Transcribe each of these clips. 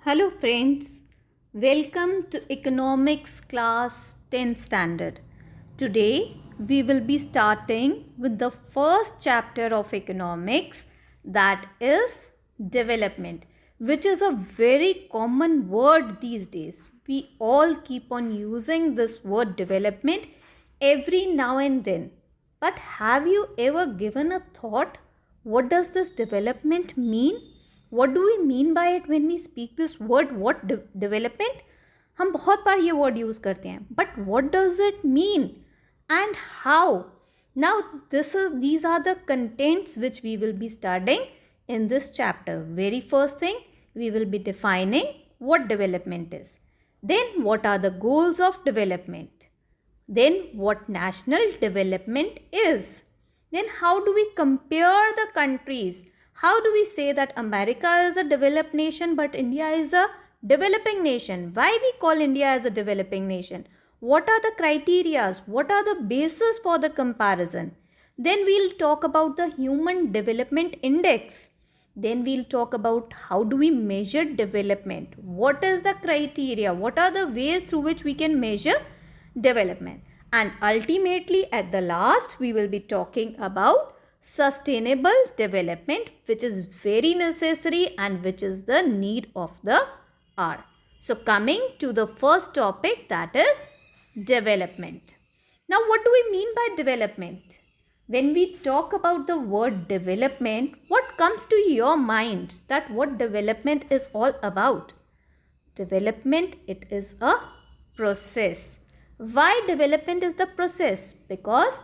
Hello friends, welcome to Economics class 10th standard. Today we will be starting with the first chapter of economics, that is development, which is a very common word these days. We all keep on using this word development every now and then. But have you ever given a thought, what does this development mean? What do we mean by it when we speak this word? What development? हम बहुत बार ये word use करते हैं, but what does it mean and how? Now these are the contents which we will be studying in this chapter. Very first thing, we will be defining what development is. Then what are the goals of development? Then what national development is? Then how do we compare the countries? How do we say that America is a developed nation but India is a developing nation? Why we call India as a developing nation? What are the criterias? What are the basis for the comparison? Then we'll talk about the Human Development Index. Then we'll talk about how do we measure development? What is the criteria? What are the ways through which we can measure development? And ultimately at the last we will be talking about sustainable development, which is very necessary and which is the need of the hour. So coming to the first topic, that is development. Now what do we mean by development? When we talk about the word development, what comes to your mind that what development is all about? Development, it is a process. Why development is the process? Because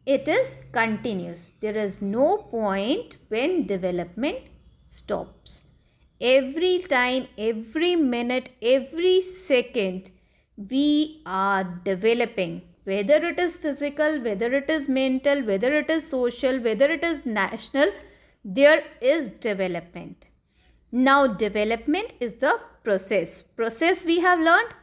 it is continuous. There is no point when development stops. Every time, every minute, every second, we are developing. Whether it is physical, whether it is mental, whether it is social, whether it is national, there is development. Now, development is the process. Process we have learned.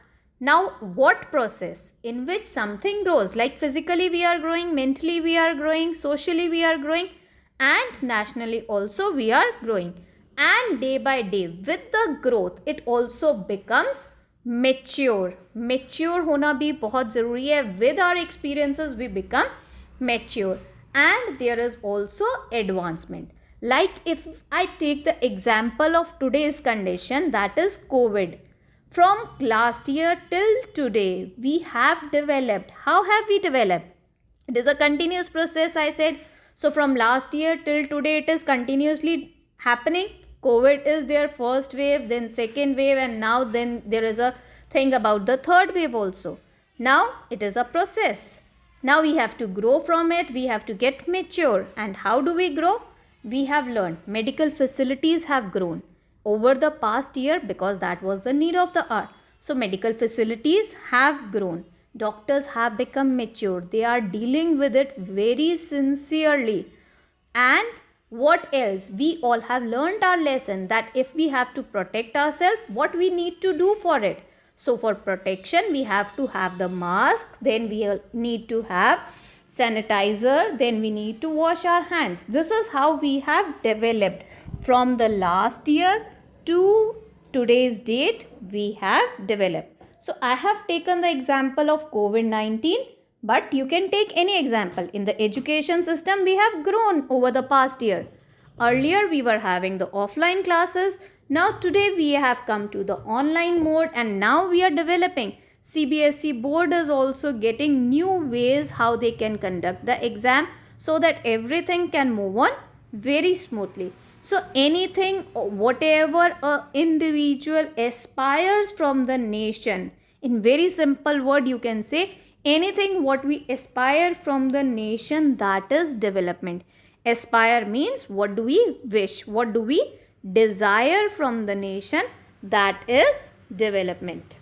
Now, what process? In which something grows, like physically we are growing, mentally we are growing, socially we are growing, and nationally also we are growing. And day by day, with the growth, it also becomes mature. Mature होना भी बहुत ज़रूरी है. With our experiences, we become mature. And there is also advancement. Like if I take the example of today's condition, that is COVID. From last year till today, we have developed. How have we developed? It is a continuous process, I said. So from last year till today, it is continuously happening. COVID is their first wave, then second wave, and now then there is a thing about the third wave also. Now it is a process. Now we have to grow from it. We have to get mature. And how do we grow? We have learned. Medical facilities have grown over the past year because that was the need of the hour. So medical facilities have grown. Doctors have become mature. They are dealing with it very sincerely. And what else? We all have learned our lesson that if we have to protect ourselves, what we need to do for it. So for protection, we have to have the mask. Then we need to have sanitizer. Then we need to wash our hands. This is how we have developed. From the last year to today's date, we have developed. So I have taken the example of COVID-19, but you can take any example. In the education system, we have grown over the past year. Earlier, we were having the offline classes. Now today, we have come to the online mode and now we are developing. CBSE board is also getting new ways how they can conduct the exam so that everything can move on very smoothly. So anything, whatever a individual aspires from the nation, in very simple word you can say, anything what we aspire from the nation, that is development. Aspire means what do we wish, what do we desire from the nation, that is development.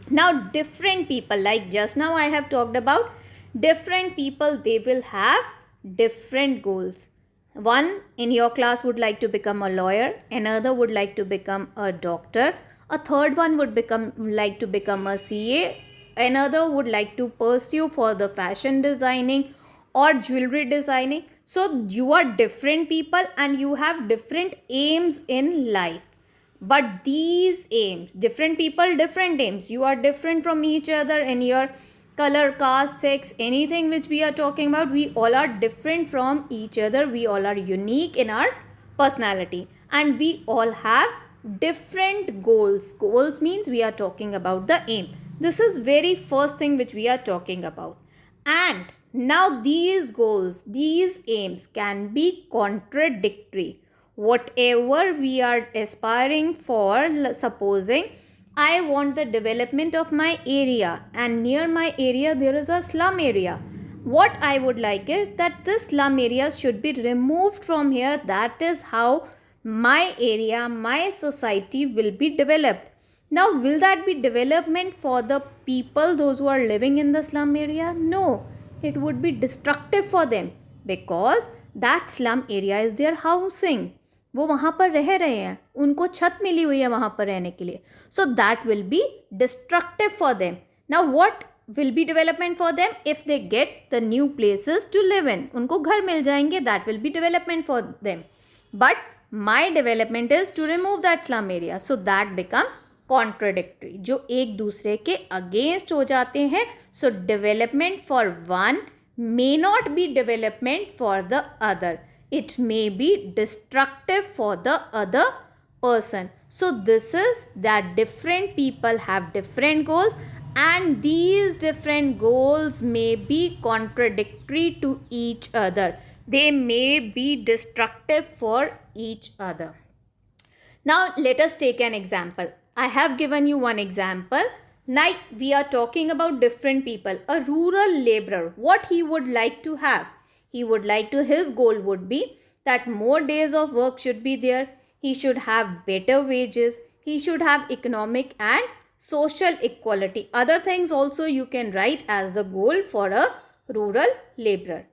Now different people, like just now I have talked about different people, they will have different goals. One in your class would like to become a lawyer, another would like to become a doctor, a third one would like to become a CA, another would like to pursue for the fashion designing or jewelry designing. So you are different people and you have different aims in life. But these aims, different people, different aims. You are different from each other in your color, caste, sex, anything which we are talking about. We all are different from each other. We all are unique in our personality. And we all have different goals. Goals means we are talking about the aim. This is very first thing which we are talking about. And now these goals, these aims can be contradictory. Whatever we are aspiring for, supposing I want the development of my area and near my area there is a slum area. What I would like is that this slum area should be removed from here. That is how my area, my society will be developed. Now, will that be development for the people, those who are living in the slum area? No, it would be destructive for them because that slum area is their housing. वो वहाँ पर रह रहे हैं, उनको छत मिली हुई है वहाँ पर रहने के लिए. So that will be destructive for them. Now what will be development for them? If they get the new places to live in, उनको घर मिल जाएंगे, that will be development for them. But my development is to remove that slum area. So that become contradictory, जो एक दूसरे के against हो जाते हैं. सो development for one may not be development for the other. It may be destructive for the other person. So this is that different people have different goals and these different goals may be contradictory to each other. They may be destructive for each other. Now let us take an example. I have given you one example. Like we are talking about different people. A rural laborer, what he would like to have? He would like to, his goal would be that more days of work should be there. He should have better wages. He should have economic and social equality. Other things also you can write as a goal for a rural laborer.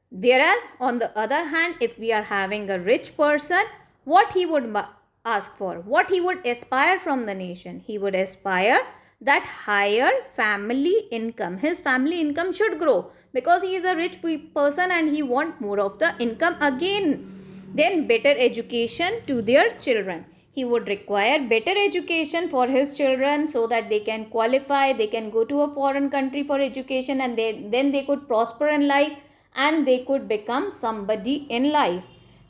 Whereas on the other hand, if we are having a rich person, what he would ask for, what he would aspire from the nation? He would aspire that higher family income. His family income should grow because he is a rich person and he want more of the income again. Then better education to their children. He would require better education for his children so that they can qualify, they can go to a foreign country for education and then they could prosper in life and they could become somebody in life.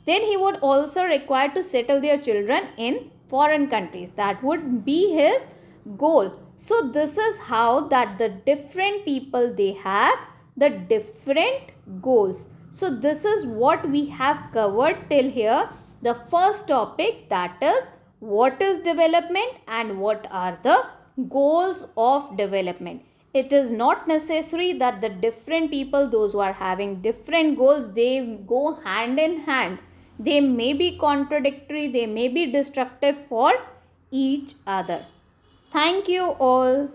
Then he would also require to settle their children in foreign countries. That would be his goal. So this is how that the different people, they have the different goals. So this is what we have covered till here. The first topic, that is what is development and what are the goals of development. It is not necessary that the different people, those who are having different goals, they go hand in hand. They may be contradictory, they may be destructive for each other. Thank you all.